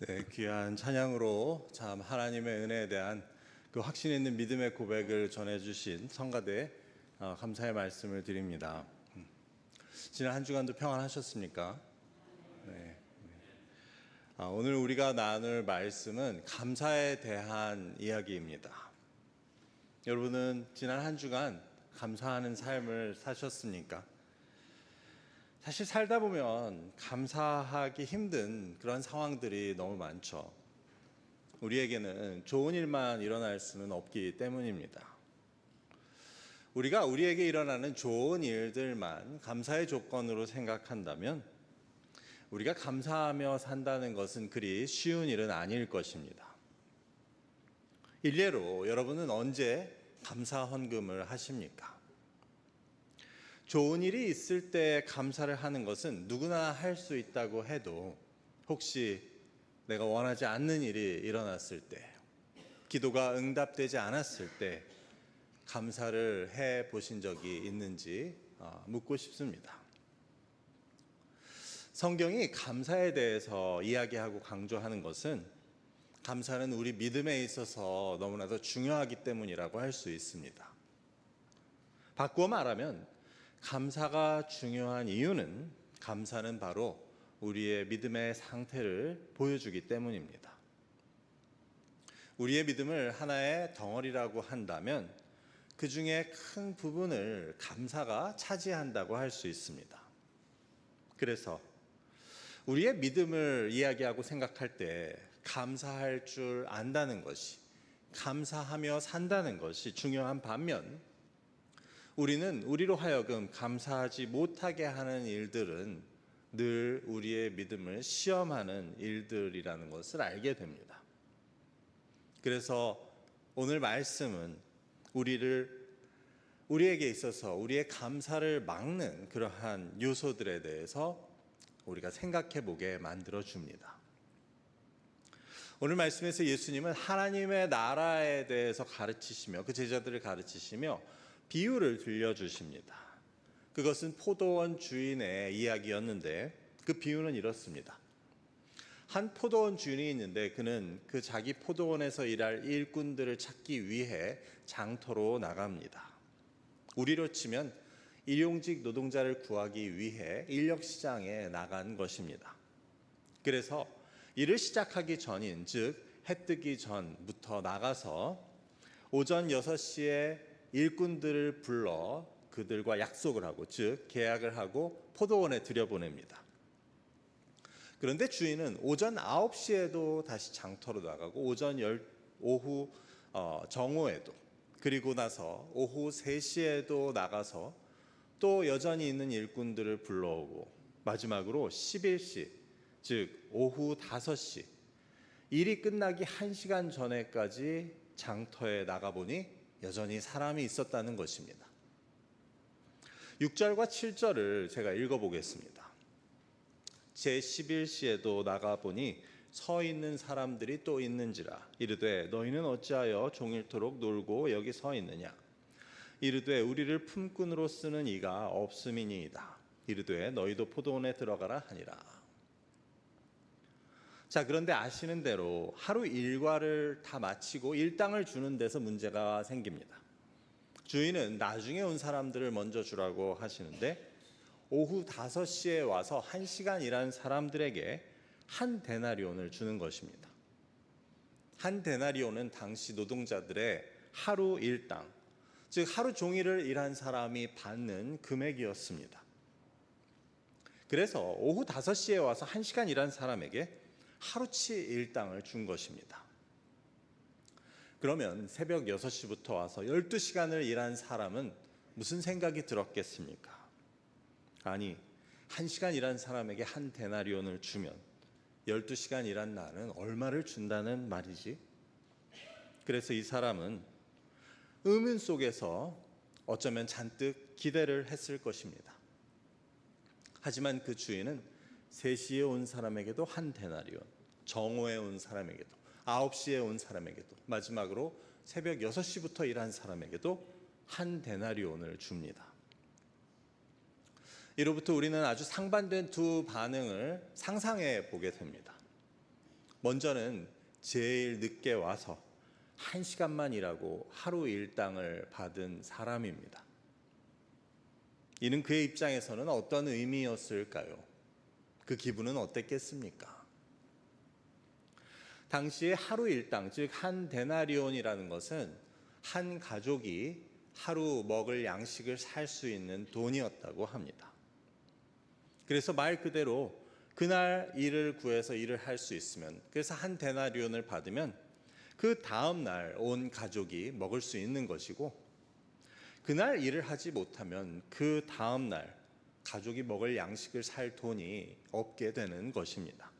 네, 귀한 찬양으로 참 하나님의 은혜에 대한 그 확신 있는 믿음의 고백을 전해주신 성가대 감사의 말씀을 드립니다. 지난 한 주간도 평안하셨습니까? 네. 오늘 우리가 나눌 말씀은 감사에 대한 이야기입니다. 여러분은 지난 한 주간 감사하는 삶을 사셨습니까? 사실 살다 보면 감사하기 힘든 그런 상황들이 너무 많죠. 우리에게는 좋은 일만 일어날 수는 없기 때문입니다. 우리가 우리에게 일어나는 좋은 일들만 감사의 조건으로 생각한다면 우리가 감사하며 산다는 것은 그리 쉬운 일은 아닐 것입니다. 일례로 여러분은 언제 감사 헌금을 하십니까? 좋은 일이 있을 때 감사를 하는 것은 누구나 할 수 있다고 해도 혹시 내가 원하지 않는 일이 일어났을 때, 기도가 응답되지 않았을 때 감사를 해 보신 적이 있는지 묻고 싶습니다. 성경이 감사에 대해서 이야기하고 강조하는 것은 감사는 우리 믿음에 있어서 너무나도 중요하기 때문이라고 할 수 있습니다. 바꾸어 말하면 감사가 중요한 이유는 감사는 바로 우리의 믿음의 상태를 보여주기 때문입니다. 우리의 믿음을 하나의 덩어리라고 한다면 그 중에 큰 부분을 감사가 차지한다고 할 수 있습니다. 그래서 우리의 믿음을 이야기하고 생각할 때 감사할 줄 안다는 것이, 감사하며 산다는 것이 중요한 반면 우리는 우리로 하여금 감사하지 못하게 하는 일들은 늘 우리의 믿음을 시험하는 일들이라는 것을 알게 됩니다. 그래서 오늘 말씀은 우리에게 있어서 우리의 감사를 막는 그러한 요소들에 대해서 우리가 생각해 보게 만들어 줍니다. 오늘 말씀에서 예수님은 하나님의 나라에 대해서 가르치시며 그 제자들을 가르치시며 비유를 들려주십니다. 그것은 포도원 주인의 이야기였는데 그 비유는 이렇습니다. 한 포도원 주인이 있는데 그는 그 자기 포도원에서 일할 일꾼들을 찾기 위해 장터로 나갑니다. 우리로 치면 일용직 노동자를 구하기 위해 인력시장에 나간 것입니다. 그래서 일을 시작하기 전인, 즉 해 뜨기 전부터 나가서 오전 6시에 일꾼들을 불러 그들과 약속을 하고, 즉 계약을 하고 포도원에 들여보냅니다. 그런데 주인은 오전 9시에도 다시 장터로 나가고 오후 정오에도, 그리고 나서 오후 3시에도 나가서 또 여전히 있는 일꾼들을 불러오고 마지막으로 11시, 즉 오후 5시, 일이 끝나기 1시간 전에까지 장터에 나가보니 여전히 사람이 있었다는 것입니다. 6절과 7절을 제가 읽어보겠습니다. 제11시에도 나가보니 서 있는 사람들이 또 있는지라. 이르되 너희는 어찌하여 종일토록 놀고 여기 서 있느냐. 이르되 우리를 품꾼으로 쓰는 이가 없음이니이다. 이르되 너희도 포도원에 들어가라 하니라. 자, 그런데 아시는 대로 하루 일과를 다 마치고 일당을 주는 데서 문제가 생깁니다. 주인은 나중에 온 사람들을 먼저 주라고 하시는데 오후 5시에 와서 1시간 일한 사람들에게 한 데나리온을 주는 것입니다. 한 데나리온은 당시 노동자들의 하루 일당, 즉 하루 종일을 일한 사람이 받는 금액이었습니다. 그래서 오후 5시에 와서 1시간 일한 사람에게 하루치 일당을 준 것입니다. 그러면 새벽 6시부터 와서 12시간을 일한 사람은 무슨 생각이 들었겠습니까? 아니, 1시간 일한 사람에게 한 데나리온을 주면 12시간 일한 나는 얼마를 준다는 말이지? 그래서 이 사람은 의문 속에서 어쩌면 잔뜩 기대를 했을 것입니다. 하지만 그 주인은 3시에 온 사람에게도 한 데나리온, 정오에 온 사람에게도, 9시에 온 사람에게도, 마지막으로 새벽 6시부터 일한 사람에게도 한 데나리온을 줍니다. 이로부터 우리는 아주 상반된 두 반응을 상상해 보게 됩니다. 먼저는 제일 늦게 와서 1시간만 일하고 하루 일당을 받은 사람입니다. 이는 그의 입장에서는 어떤 의미였을까요? 그 기분은 어땠겠습니까? 당시에 하루 일당, 즉 한 데나리온이라는 것은 한 가족이 하루 먹을 양식을 살 수 있는 돈이었다고 합니다. 그래서 말 그대로 그날 일을 구해서 일을 할 수 있으면, 그래서 한 데나리온을 받으면 그 다음 날 온 가족이 먹을 수 있는 것이고, 그날 일을 하지 못하면 그 다음 날 가족이 먹을 양식을 살 돈이 없게 되는 것입니다.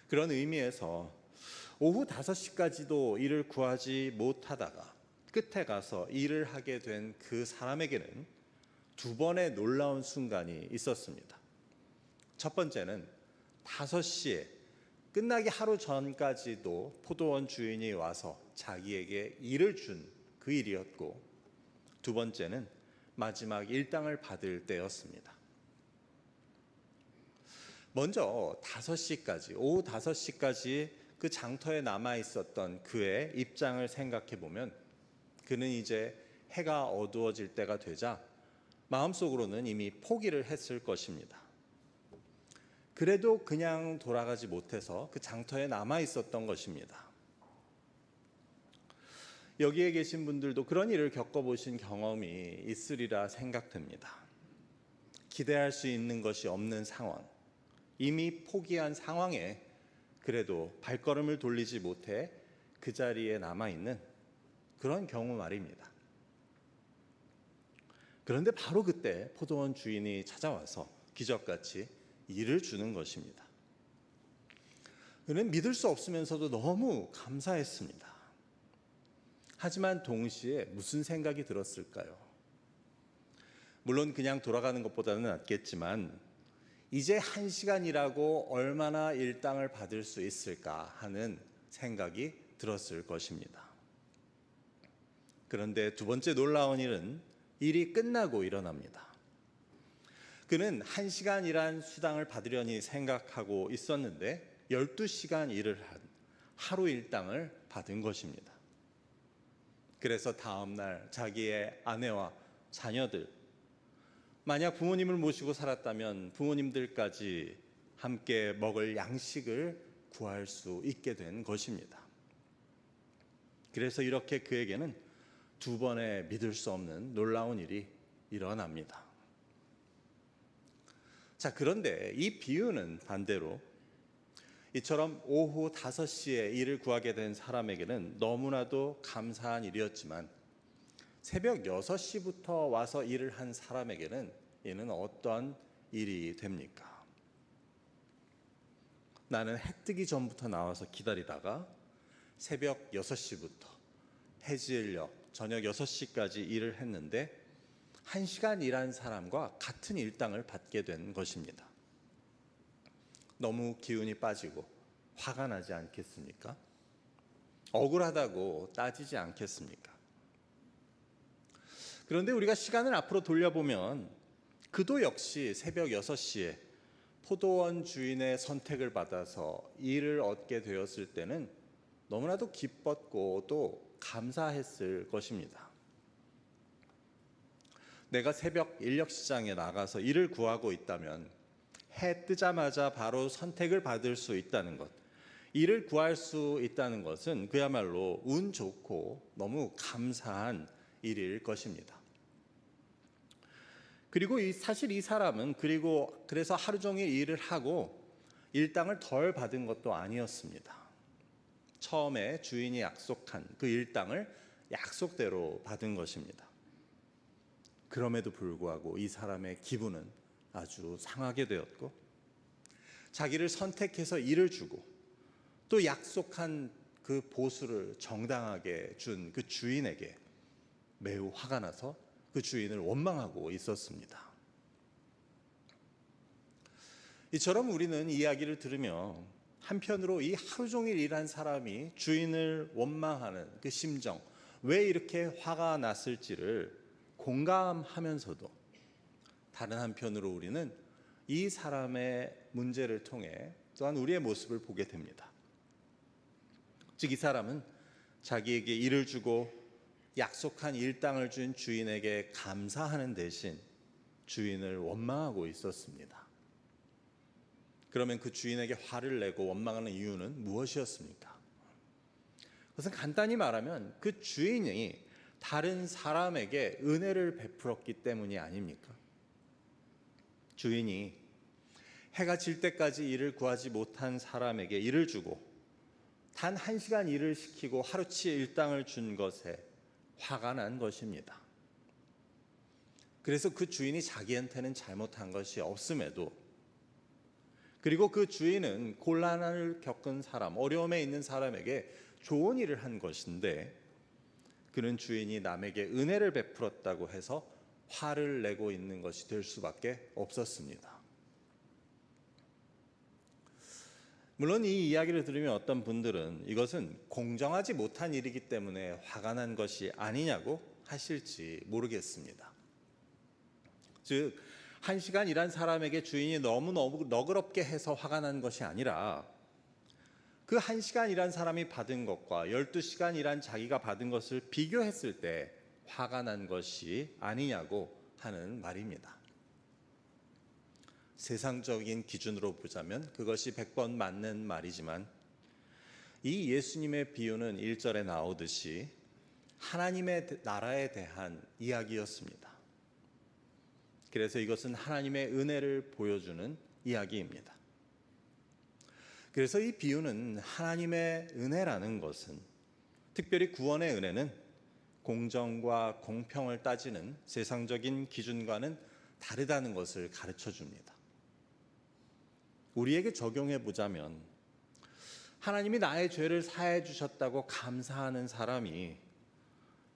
그런 의미에서 오후 5시까지도 일을 구하지 못하다가 끝에 가서 일을 하게 된 그 사람에게는 두 번의 놀라운 순간이 있었습니다. 첫 번째는 5시에 끝나기 하루 전까지도 포도원 주인이 와서 자기에게 일을 준 그 일이었고, 두 번째는 마지막 일당을 받을 때였습니다. 먼저 5시까지, 오후 5시까지 그 장터에 남아 있었던 그의 입장을 생각해 보면, 그는 이제 해가 어두워질 때가 되자 마음속으로는 이미 포기를 했을 것입니다. 그래도 그냥 돌아가지 못해서 그 장터에 남아 있었던 것입니다. 여기에 계신 분들도 그런 일을 겪어보신 경험이 있으리라 생각됩니다. 기대할 수 있는 것이 없는 상황, 이미 포기한 상황에 그래도 발걸음을 돌리지 못해 그 자리에 남아있는 그런 경우 말입니다. 그런데 바로 그때 포도원 주인이 찾아와서 기적같이 일을 주는 것입니다. 그는 믿을 수 없으면서도 너무 감사했습니다. 하지만 동시에 무슨 생각이 들었을까요? 물론 그냥 돌아가는 것보다는 낫겠지만 이제 1시간 일하고 얼마나 일당을 받을 수 있을까 하는 생각이 들었을 것입니다. 그런데 두 번째 놀라운 일은 일이 끝나고 일어납니다. 그는 1시간 일한 수당을 받으려니 생각하고 있었는데 12시간 일을 한 하루 일당을 받은 것입니다. 그래서 다음 날 자기의 아내와 자녀들, 만약 부모님을 모시고 살았다면 부모님들까지 함께 먹을 양식을 구할 수 있게 된 것입니다. 그래서 이렇게 그에게는 두 번의 믿을 수 없는 놀라운 일이 일어납니다. 자, 그런데 이 비유는 반대로 이처럼 오후 5시에 일을 구하게 된 사람에게는 너무나도 감사한 일이었지만 새벽 6시부터 와서 일을 한 사람에게는 이는 어떤 일이 됩니까? 나는 해 뜨기 전부터 나와서 기다리다가 새벽 6시부터 해질녘 저녁 6시까지 일을 했는데 1시간 일한 사람과 같은 일당을 받게 된 것입니다. 너무 기운이 빠지고 화가 나지 않겠습니까? 억울하다고 따지지 않겠습니까? 그런데 우리가 시간을 앞으로 돌려보면 그도 역시 새벽 6시에 포도원 주인의 선택을 받아서 일을 얻게 되었을 때는 너무나도 기뻤고 또 감사했을 것입니다. 내가 새벽 인력시장에 나가서 일을 구하고 있다면 해 뜨자마자 바로 선택을 받을 수 있다는 것, 일을 구할 수 있다는 것은 그야말로 운 좋고 너무 감사한 일일 것입니다. 그리고 사실 이 사람은 그래서 하루 종일 일을 하고 일당을 덜 받은 것도 아니었습니다. 처음에 주인이 약속한 그 일당을 약속대로 받은 것입니다. 그럼에도 불구하고 이 사람의 기분은 아주 상하게 되었고, 자기를 선택해서 일을 주고 또 약속한 그 보수를 정당하게 준 그 주인에게 매우 화가 나서 그 주인을 원망하고 있었습니다. 이처럼 우리는 이야기를 들으며 한편으로 이 하루 종일 일한 사람이 주인을 원망하는 그 심정, 왜 이렇게 화가 났을지를 공감하면서도 다른 한편으로 우리는 이 사람의 문제를 통해 또한 우리의 모습을 보게 됩니다. 즉 이 사람은 자기에게 일을 주고 약속한 일당을 준 주인에게 감사하는 대신 주인을 원망하고 있었습니다. 그러면 그 주인에게 화를 내고 원망하는 이유는 무엇이었습니까? 그것은 간단히 말하면 그 주인이 다른 사람에게 은혜를 베풀었기 때문이 아닙니까? 주인이 해가 질 때까지 일을 구하지 못한 사람에게 일을 주고 단 1시간 일을 시키고 하루치 일당을 준 것에 화가 난 것입니다. 그래서 그 주인이 자기한테는 잘못한 것이 없음에도, 그리고 그 주인은 곤란을 겪은 사람, 어려움에 있는 사람에게 좋은 일을 한 것인데 그는 주인이 남에게 은혜를 베풀었다고 해서 화를 내고 있는 것이 될 수밖에 없었습니다. 물론 이 이야기를 들으면 어떤 분들은 이것은 공정하지 못한 일이기 때문에 화가 난 것이 아니냐고 하실지 모르겠습니다. 즉 1시간 일한 사람에게 주인이 너무 너그럽게 해서 화가 난 것이 아니라 그 1시간 일한 사람이 받은 것과 12시간 일한 자기가 받은 것을 비교했을 때 화가 난 것이 아니냐고 하는 말입니다. 세상적인 기준으로 보자면 그것이 100번 맞는 말이지만 이 예수님의 비유는 1절에 나오듯이 하나님의 나라에 대한 이야기였습니다. 그래서 이것은 하나님의 은혜를 보여주는 이야기입니다. 그래서 이 비유는 하나님의 은혜라는 것은, 특별히 구원의 은혜는 공정과 공평을 따지는 세상적인 기준과는 다르다는 것을 가르쳐 줍니다. 우리에게 적용해 보자면 하나님이 나의 죄를 사해 주셨다고 감사하는 사람이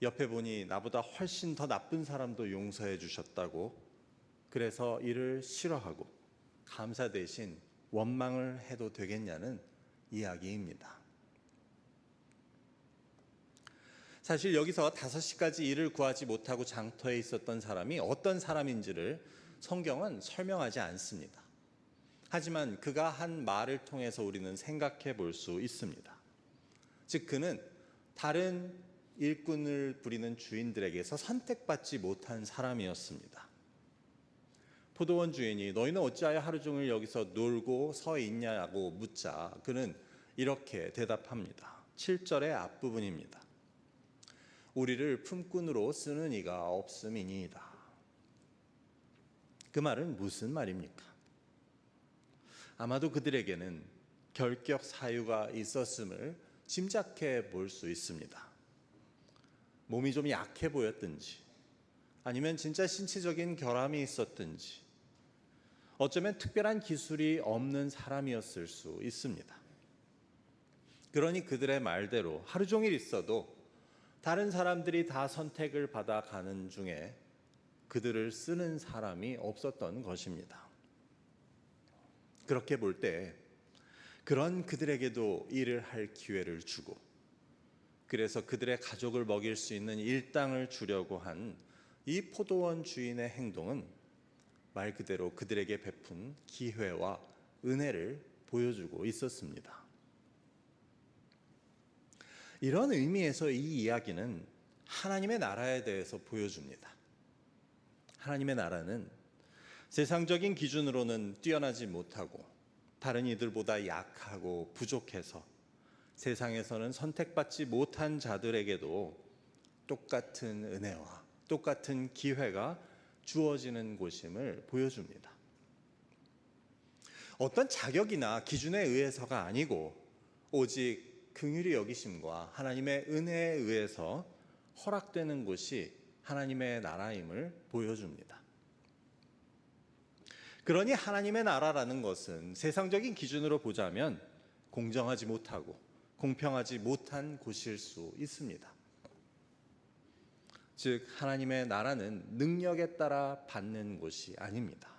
옆에 보니 나보다 훨씬 더 나쁜 사람도 용서해 주셨다고 그래서 이를 싫어하고 감사 대신 원망을 해도 되겠냐는 이야기입니다. 사실 여기서 5시까지 일을 구하지 못하고 장터에 있었던 사람이 어떤 사람인지를 성경은 설명하지 않습니다. 하지만 그가 한 말을 통해서 우리는 생각해 볼 수 있습니다. 즉 그는 다른 일꾼을 부리는 주인들에게서 선택받지 못한 사람이었습니다. 포도원 주인이 너희는 어찌하여 하루 종일 여기서 놀고 서 있냐고 묻자 그는 이렇게 대답합니다. 7절의 앞부분입니다. 우리를 품꾼으로 쓰는 이가 없음이니이다. 그 말은 무슨 말입니까? 아마도 그들에게는 결격 사유가 있었음을 짐작해 볼 수 있습니다. 몸이 좀 약해 보였든지 아니면 진짜 신체적인 결함이 있었든지 어쩌면 특별한 기술이 없는 사람이었을 수 있습니다. 그러니 그들의 말대로 하루 종일 있어도 다른 사람들이 다 선택을 받아가는 중에 그들을 쓰는 사람이 없었던 것입니다. 그렇게 볼 때 그런 그들에게도 일을 할 기회를 주고 그래서 그들의 가족을 먹일 수 있는 일당을 주려고 한 이 포도원 주인의 행동은 말 그대로 그들에게 베푼 기회와 은혜를 보여주고 있었습니다. 이런 의미에서 이 이야기는 하나님의 나라에 대해서 보여줍니다. 하나님의 나라는 세상적인 기준으로는 뛰어나지 못하고 다른 이들보다 약하고 부족해서 세상에서는 선택받지 못한 자들에게도 똑같은 은혜와 똑같은 기회가 주어지는 곳임을 보여줍니다. 어떤 자격이나 기준에 의해서가 아니고 오직 긍휼히 여기심과 하나님의 은혜에 의해서 허락되는 곳이 하나님의 나라임을 보여줍니다. 그러니 하나님의 나라라는 것은 세상적인 기준으로 보자면 공정하지 못하고 공평하지 못한 곳일 수 있습니다. 즉 하나님의 나라는 능력에 따라 받는 곳이 아닙니다.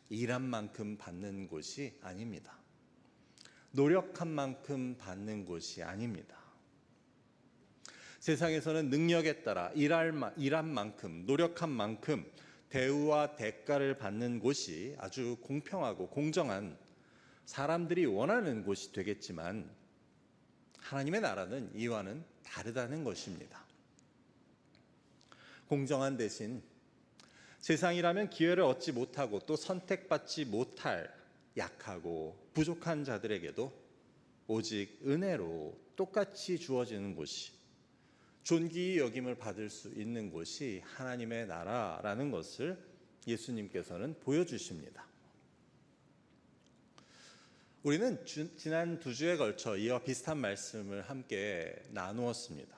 일한 만큼 받는 곳이 아닙니다. 노력한 만큼 받는 곳이 아닙니다. 세상에서는 능력에 따라 일한 만큼, 노력한 만큼 대우와 대가를 받는 곳이 아주 공평하고 공정한 사람들이 원하는 곳이 되겠지만 하나님의 나라는 이와는 다르다는 것입니다. 공정한 대신 세상이라면 기회를 얻지 못하고 또 선택받지 못할 약하고 부족한 자들에게도 오직 은혜로 똑같이 주어지는 곳이, 존귀히 여김을 받을 수 있는 곳이 하나님의 나라라는 것을 예수님께서는 보여주십니다. 우리는 지난 2주에 걸쳐 이와 비슷한 말씀을 함께 나누었습니다.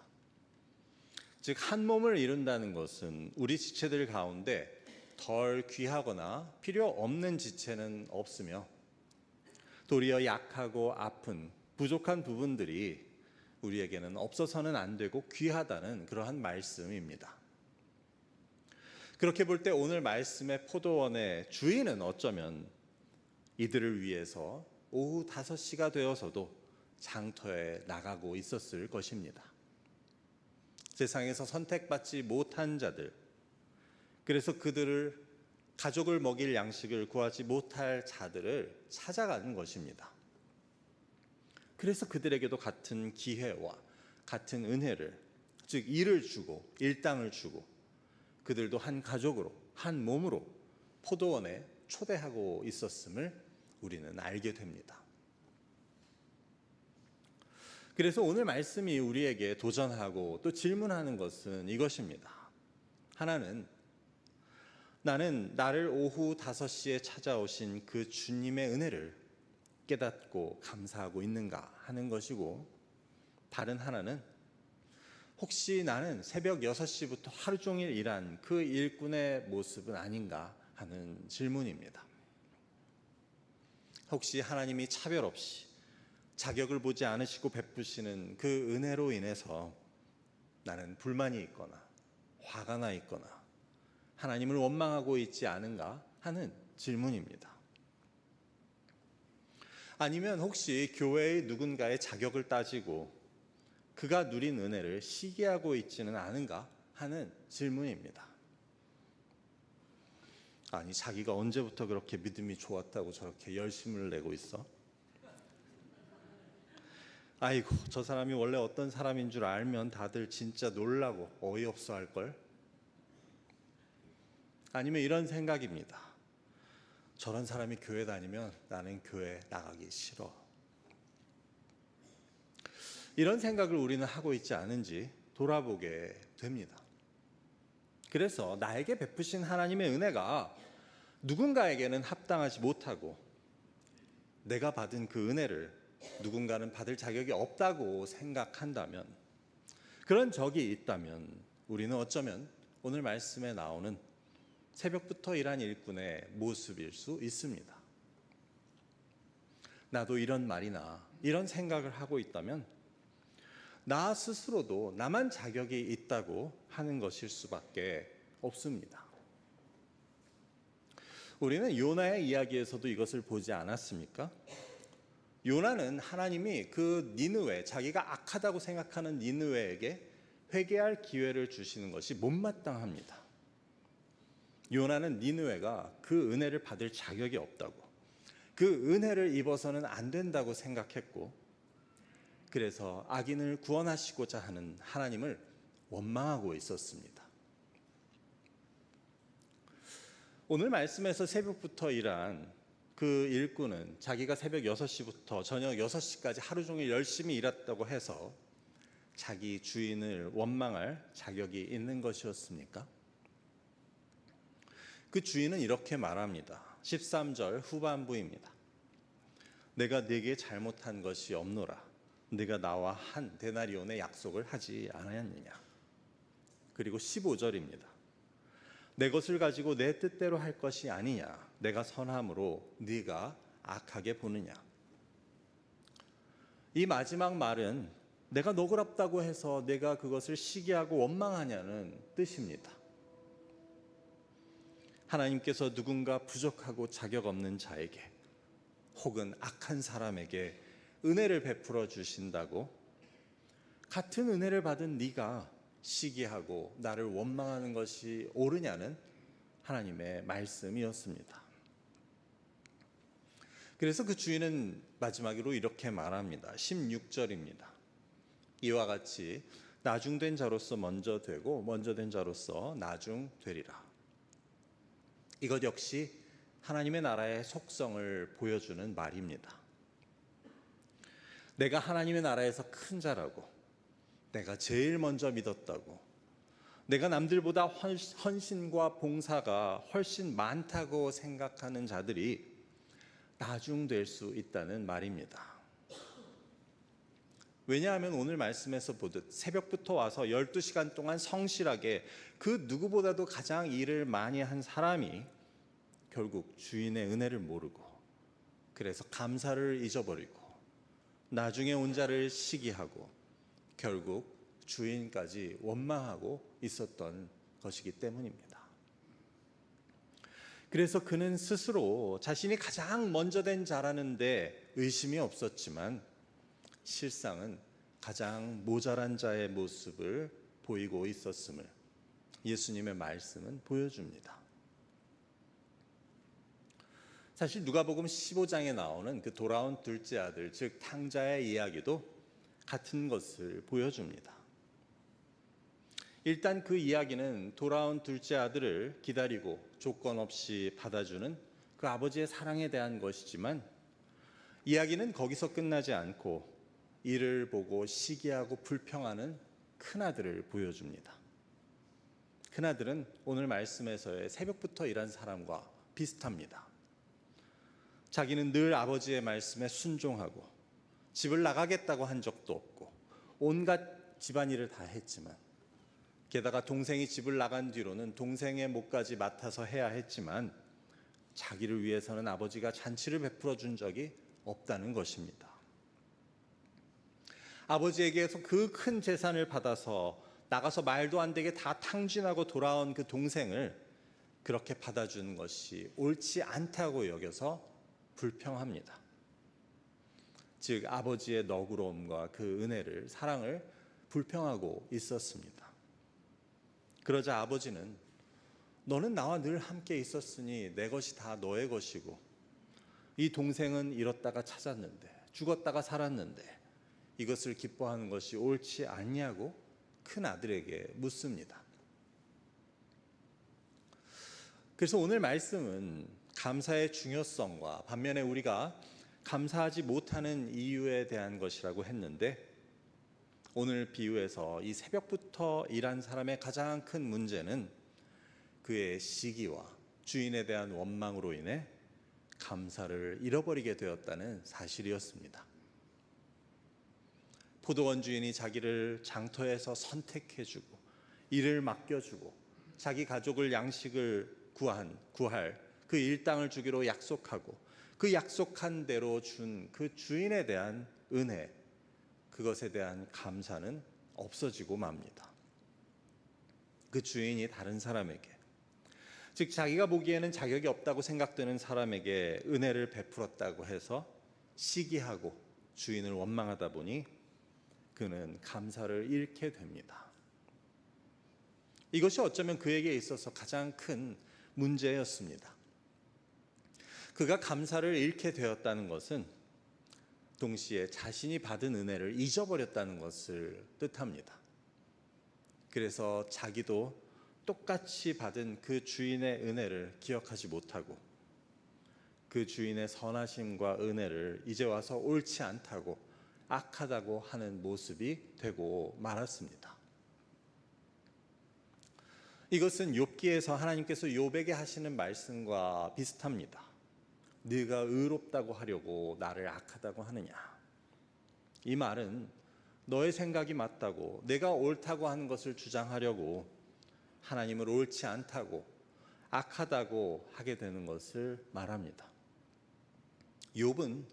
즉, 한 몸을 이룬다는 것은 우리 지체들 가운데 덜 귀하거나 필요 없는 지체는 없으며 도리어 약하고 아픈 부족한 부분들이 우리에게는 없어서는 안 되고 귀하다는 그러한 말씀입니다. 그렇게 볼 때 오늘 말씀의 포도원의 주인은 어쩌면 이들을 위해서 오후 5시가 되어서도 장터에 나가고 있었을 것입니다. 세상에서 선택받지 못한 자들, 그래서 그들을 가족을 먹일 양식을 구하지 못할 자들을 찾아가는 것입니다. 그래서 그들에게도 같은 기회와 같은 은혜를, 즉 일을 주고 일당을 주고 그들도 한 가족으로 한 몸으로 포도원에 초대하고 있었음을 우리는 알게 됩니다. 그래서 오늘 말씀이 우리에게 도전하고 또 질문하는 것은 이것입니다. 하나는 나는 나를 오후 5시에 찾아오신 그 주님의 은혜를 깨닫고 감사하고 있는가 하는 것이고, 다른 하나는 혹시 나는 새벽 6시부터 하루 종일 일한 그 일꾼의 모습은 아닌가 하는 질문입니다. 혹시 하나님이 차별 없이 자격을 보지 않으시고 베푸시는 그 은혜로 인해서 나는 불만이 있거나 화가 나 있거나 하나님을 원망하고 있지 않은가 하는 질문입니다. 아니면 혹시 교회의 누군가의 자격을 따지고 그가 누린 은혜를 시기하고 있지는 않은가 하는 질문입니다. 아니, 자기가 언제부터 그렇게 믿음이 좋았다고 저렇게 열심을 내고 있어? 아이고, 저 사람이 원래 어떤 사람인 줄 알면 다들 진짜 놀라고 어이없어 할걸? 아니면 이런 생각입니다. 저런 사람이 교회 다니면 나는 교회 나가기 싫어. 이런 생각을 우리는 하고 있지 않은지 돌아보게 됩니다. 그래서 나에게 베푸신 하나님의 은혜가 누군가에게는 합당하지 못하고 내가 받은 그 은혜를 누군가는 받을 자격이 없다고 생각한다면, 그런 적이 있다면 우리는 어쩌면 오늘 말씀에 나오는 새벽부터 일한 일꾼의 모습일 수 있습니다. 나도 이런 말이나 이런 생각을 하고 있다면 나 스스로도 나만 자격이 있다고 하는 것일 수밖에 없습니다. 우리는 요나의 이야기에서도 이것을 보지 않았습니까? 요나는 하나님이 그 니느웨, 자기가 악하다고 생각하는 니느웨에게 회개할 기회를 주시는 것이 못마땅합니다. 요나는 니느웨가 그 은혜를 받을 자격이 없다고, 그 은혜를 입어서는 안 된다고 생각했고, 그래서 악인을 구원하시고자 하는 하나님을 원망하고 있었습니다. 오늘 말씀에서 새벽부터 일한 그 일꾼은 자기가 새벽 6시부터 저녁 6시까지 하루 종일 열심히 일했다고 해서 자기 주인을 원망할 자격이 있는 것이었습니까? 그 주인은 이렇게 말합니다. 13절 후반부입니다. 내가 네게 잘못한 것이 없노라. 네가 나와 한 데나리온의 약속을 하지 않았느냐. 그리고 15절입니다. 내 것을 가지고 내 뜻대로 할 것이 아니냐. 내가 선함으로 네가 악하게 보느냐. 이 마지막 말은 내가 너그럽다고 해서 내가 그것을 시기하고 원망하냐는 뜻입니다. 하나님께서 누군가 부족하고 자격 없는 자에게 혹은 악한 사람에게 은혜를 베풀어 주신다고 같은 은혜를 받은 네가 시기하고 나를 원망하는 것이 옳으냐는 하나님의 말씀이었습니다. 그래서 그 주인은 마지막으로 이렇게 말합니다. 16절입니다. 이와 같이 나중된 자로서 먼저 되고 먼저 된 자로서 나중되리라. 이것 역시 하나님의 나라의 속성을 보여주는 말입니다. 내가 하나님의 나라에서 큰 자라고, 내가 제일 먼저 믿었다고, 내가 남들보다 헌신과 봉사가 훨씬 많다고 생각하는 자들이 나중될 수 있다는 말입니다. 왜냐하면 오늘 말씀에서 보듯 새벽부터 와서 12시간 동안 성실하게 그 누구보다도 가장 일을 많이 한 사람이 결국 주인의 은혜를 모르고, 그래서 감사를 잊어버리고 나중에 온 자를 시기하고 결국 주인까지 원망하고 있었던 것이기 때문입니다. 그래서 그는 스스로 자신이 가장 먼저 된 자라는데 의심이 없었지만 실상은 가장 모자란 자의 모습을 보이고 있었음을 예수님의 말씀은 보여줍니다. 사실 누가복음 15장에 나오는 그 돌아온 둘째 아들, 즉 탕자의 이야기도 같은 것을 보여줍니다. 일단 그 이야기는 돌아온 둘째 아들을 기다리고 조건 없이 받아주는 그 아버지의 사랑에 대한 것이지만, 이야기는 거기서 끝나지 않고 이를 보고 시기하고 불평하는 큰아들을 보여줍니다. 큰아들은 오늘 말씀에서의 새벽부터 일한 사람과 비슷합니다. 자기는 늘 아버지의 말씀에 순종하고 집을 나가겠다고 한 적도 없고 온갖 집안일을 다 했지만, 게다가 동생이 집을 나간 뒤로는 동생의 몫까지 맡아서 해야 했지만 자기를 위해서는 아버지가 잔치를 베풀어 준 적이 없다는 것입니다. 아버지에게서 그 큰 재산을 받아서 나가서 말도 안 되게 다 탕진하고 돌아온 그 동생을 그렇게 받아주는 것이 옳지 않다고 여겨서 불평합니다. 즉 아버지의 너그러움과 그 은혜를, 사랑을 불평하고 있었습니다. 그러자 아버지는 너는 나와 늘 함께 있었으니 내 것이 다 너의 것이고 이 동생은 잃었다가 찾았는데 죽었다가 살았는데 이것을 기뻐하는 것이 옳지 않냐고 큰 아들에게 묻습니다. 그래서 오늘 말씀은 감사의 중요성과 반면에 우리가 감사하지 못하는 이유에 대한 것이라고 했는데, 오늘 비유에서 이 새벽부터 일한 사람의 가장 큰 문제는 그의 시기와 주인에 대한 원망으로 인해 감사를 잃어버리게 되었다는 사실이었습니다. 포도원 주인이 자기를 장터에서 선택해주고 일을 맡겨주고 자기 가족을 양식을 구할 그 일당을 주기로 약속하고 그 약속한 대로 준 그 주인에 대한 은혜, 그것에 대한 감사는 없어지고 맙니다. 그 주인이 다른 사람에게, 즉 자기가 보기에는 자격이 없다고 생각되는 사람에게 은혜를 베풀었다고 해서 시기하고 주인을 원망하다 보니 그는 감사를 잃게 됩니다. 이것이 어쩌면 그에게 있어서 가장 큰 문제였습니다. 그가 감사를 잃게 되었다는 것은 동시에 자신이 받은 은혜를 잊어버렸다는 것을 뜻합니다. 그래서 자기도 똑같이 받은 그 주인의 은혜를 기억하지 못하고 그 주인의 선하심과 은혜를 이제 와서 옳지 않다고, 악하다고 하는 모습이 되고 말았습니다. 이것은 욥기에서 하나님께서 욥에게 하시는 말씀과 비슷합니다. 네가 의롭다고 하려고 나를 악하다고 하느냐. 이 말은 너의 생각이 맞다고, 내가 옳다고 하는 것을 주장하려고 하나님을 옳지 않다고, 악하다고 하게 되는 것을 말합니다. 욥은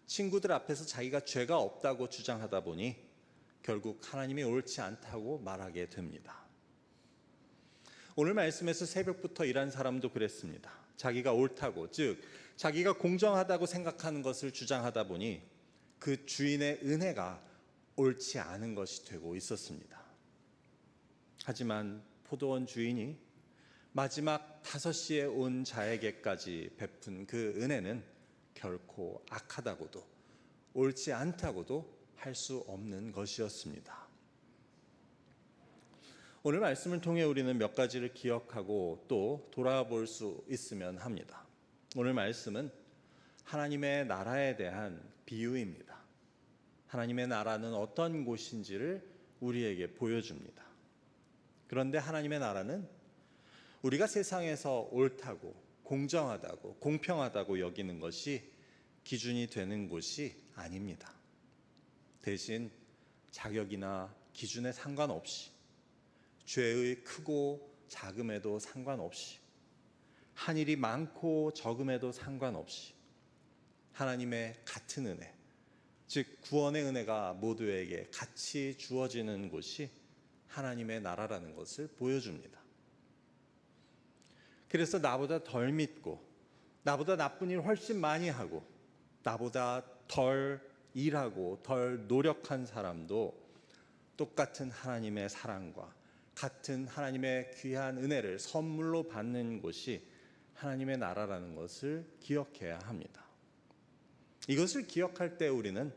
친구들 앞에서 자기가 죄가 없다고 주장하다 보니 결국 하나님이 옳지 않다고 말하게 됩니다. 오늘 말씀에서 새벽부터 일한 사람도 그랬습니다. 자기가 옳다고, 즉 자기가 공정하다고 생각하는 것을 주장하다 보니 그 주인의 은혜가 옳지 않은 것이 되고 있었습니다. 하지만 포도원 주인이 마지막 5시에 온 자에게까지 베푼 그 은혜는 결코 악하다고도 옳지 않다고도 할 수 없는 것이었습니다. 오늘 말씀을 통해 우리는 몇 가지를 기억하고 또 돌아볼 수 있으면 합니다. 오늘 말씀은 하나님의 나라에 대한 비유입니다. 하나님의 나라는 어떤 곳인지를 우리에게 보여줍니다. 그런데 하나님의 나라는 우리가 세상에서 옳다고, 공정하다고, 공평하다고 여기는 것이 기준이 되는 곳이 아닙니다. 대신 자격이나 기준에 상관없이, 죄의 크고 작음에도 상관없이, 한일이 많고 적음에도 상관없이 하나님의 같은 은혜, 즉 구원의 은혜가 모두에게 같이 주어지는 곳이 하나님의 나라라는 것을 보여줍니다. 그래서 나보다 덜 믿고, 나보다 나쁜 일 훨씬 많이 하고, 나보다 덜 일하고 덜 노력한 사람도 똑같은 하나님의 사랑과 같은 하나님의 귀한 은혜를 선물로 받는 곳이 하나님의 나라라는 것을 기억해야 합니다. 이것을 기억할 때 우리는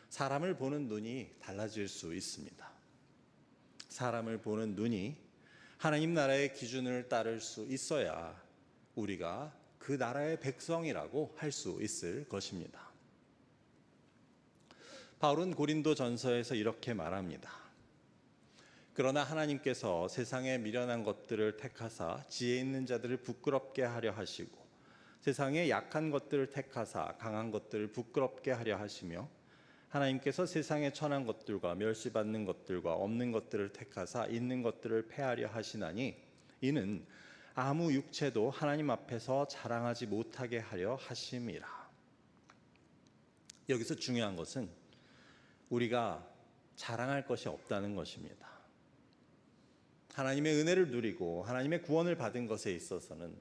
사람을 보는 눈이 달라질 수 있습니다. 사람을 보는 눈이 하나님 나라의 기준을 따를 수 있어야 우리가 그 나라의 백성이라고 할 수 있을 것입니다. 바울은 고린도전서에서 이렇게 말합니다. 그러나 하나님께서 세상에 미련한 것들을 택하사 지혜 있는 자들을 부끄럽게 하려 하시고 세상에 약한 것들을 택하사 강한 것들을 부끄럽게 하려 하시며 하나님께서 세상에 천한 것들과 멸시받는 것들과 없는 것들을 택하사 있는 것들을 패하려 하시나니 이는 아무 육체도 하나님 앞에서 자랑하지 못하게 하려 하심이라. 여기서 중요한 것은 우리가 자랑할 것이 없다는 것입니다. 하나님의 은혜를 누리고 하나님의 구원을 받은 것에 있어서는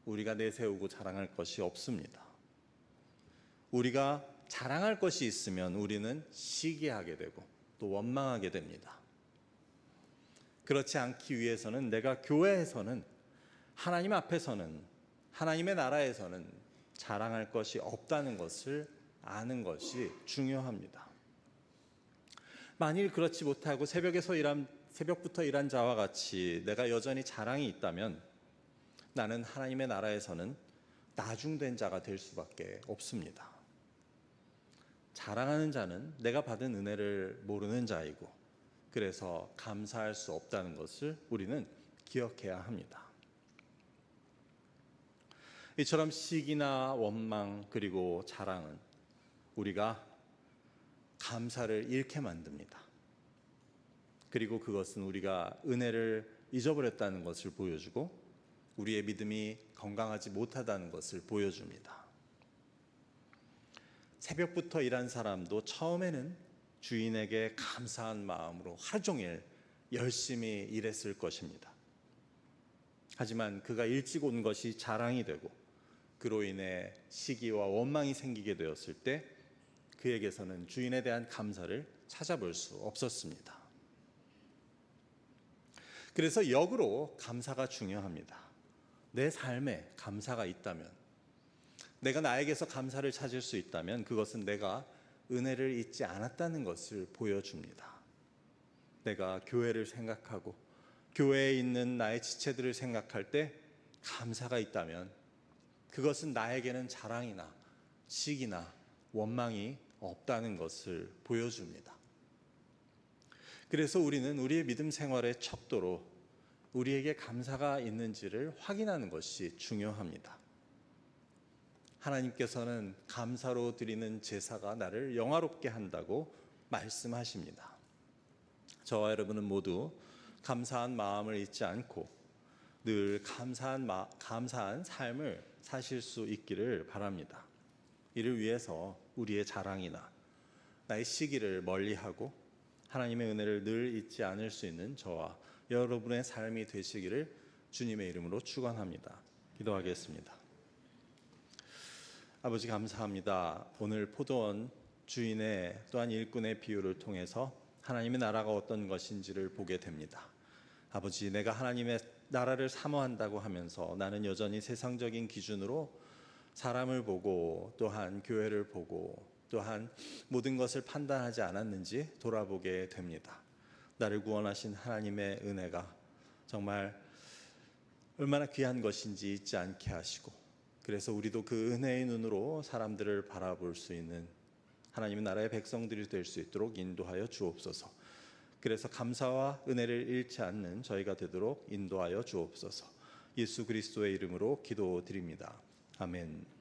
우리가 내세우고 자랑할 것이 없습니다. 우리가 자랑할 것이 있으면 우리는 시기하게 되고 또 원망하게 됩니다. 그렇지 않기 위해서는 내가 교회에서는, 하나님 앞에서는, 하나님의 나라에서는 자랑할 것이 없다는 것을 아는 것이 중요합니다. 만일 그렇지 못하고 새벽부터 일한 자와 같이 내가 여전히 자랑이 있다면 나는 하나님의 나라에서는 나중된 자가 될 수밖에 없습니다. 자랑하는 자는 내가 받은 은혜를 모르는 자이고 그래서 감사할 수 없다는 것을 우리는 기억해야 합니다. 이처럼 시기나 원망 그리고 자랑은 우리가 감사를 잃게 만듭니다. 그리고 그것은 우리가 은혜를 잊어버렸다는 것을 보여주고 우리의 믿음이 건강하지 못하다는 것을 보여줍니다. 새벽부터 일한 사람도 처음에는 주인에게 감사한 마음으로 하루 종일 열심히 일했을 것입니다. 하지만 그가 일찍 온 것이 자랑이 되고 그로 인해 시기와 원망이 생기게 되었을 때 그에게서는 주인에 대한 감사를 찾아볼 수 없었습니다. 그래서 역으로 감사가 중요합니다. 내 삶에 감사가 있다면, 내가 나에게서 감사를 찾을 수 있다면 그것은 내가 은혜를 잊지 않았다는 것을 보여줍니다. 내가 교회를 생각하고 교회에 있는 나의 지체들을 생각할 때 감사가 있다면 그것은 나에게는 자랑이나 시기나 원망이 없다는 것을 보여줍니다. 그래서 우리는 우리의 믿음 생활의 척도로 우리에게 감사가 있는지를 확인하는 것이 중요합니다. 하나님께서는 감사로 드리는 제사가 나를 영화롭게 한다고 말씀하십니다. 저와 여러분은 모두 감사한 마음을 잊지 않고 늘 감사한 삶을 사실 수 있기를 바랍니다. 이를 위해서 우리의 자랑이나 나의 시기를 멀리하고 하나님의 은혜를 늘 잊지 않을 수 있는 저와 여러분의 삶이 되시기를 주님의 이름으로 축원합니다. 기도하겠습니다. 아버지 감사합니다. 오늘 포도원 주인의 또한 일꾼의 비유를 통해서 하나님의 나라가 어떤 것인지를 보게 됩니다. 아버지, 내가 하나님의 나라를 사모한다고 하면서 나는 여전히 세상적인 기준으로 사람을 보고 또한 교회를 보고 또한 모든 것을 판단하지 않았는지 돌아보게 됩니다. 나를 구원하신 하나님의 은혜가 정말 얼마나 귀한 것인지 잊지 않게 하시고, 그래서 우리도 그 은혜의 눈으로 사람들을 바라볼 수 있는 하나님의 나라의 백성들이 될 수 있도록 인도하여 주옵소서. 그래서 감사와 은혜를 잃지 않는 저희가 되도록 인도하여 주옵소서. 예수 그리스도의 이름으로 기도드립니다. 아멘.